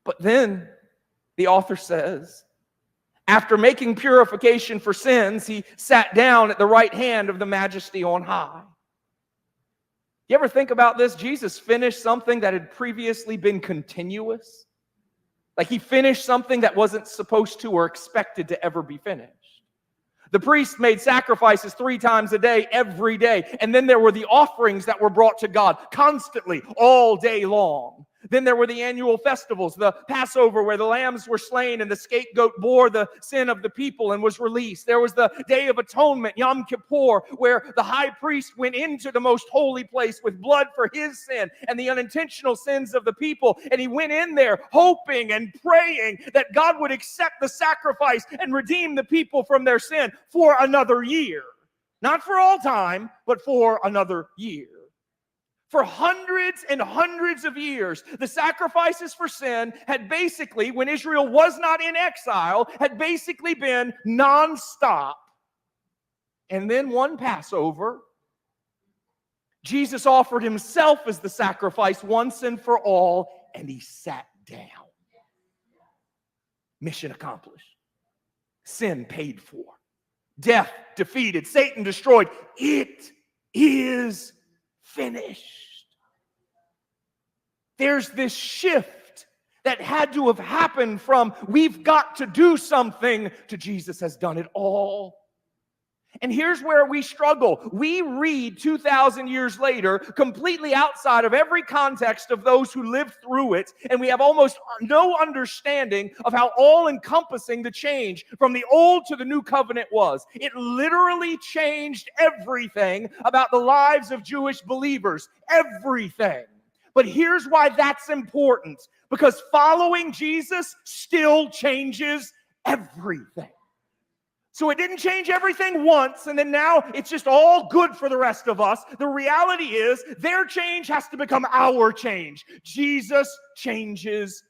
But then the author says, after making purification for sins, he sat down at the right hand of the Majesty on high. You ever think about this? Jesus finished something that had previously been continuous. Like he finished something that wasn't supposed to or expected to ever be finished. The priests made sacrifices 3 times a day, every day. And then there were the offerings that were brought to God constantly, all day long. Then there were the annual festivals, the Passover where the lambs were slain and the scapegoat bore the sin of the people and was released. There was the Day of Atonement, Yom Kippur, where the high priest went into the most holy place with blood for his sin and the unintentional sins of the people. And he went in there hoping and praying that God would accept the sacrifice and redeem the people from their sin for another year. Not for all time, but for another year. For hundreds and hundreds of years, the sacrifices for sin had basically, when Israel was not in exile, had basically been nonstop. And then one Passover, Jesus offered himself as the sacrifice once and for all, and he sat down. Mission accomplished. Sin paid for. Death defeated. Satan destroyed. It is finished. There's this shift that had to have happened from we've got to do something to Jesus has done it all. And here's where we struggle. We read 2,000 years later, completely outside of every context of those who lived through it, and we have almost no understanding of how all-encompassing the change from the old to the new covenant was. It literally changed everything about the lives of Jewish believers. Everything. But here's why that's important. Because following Jesus still changes everything. So it didn't change everything once, and then now it's just all good for the rest of us. The reality is their change has to become our change. Jesus changes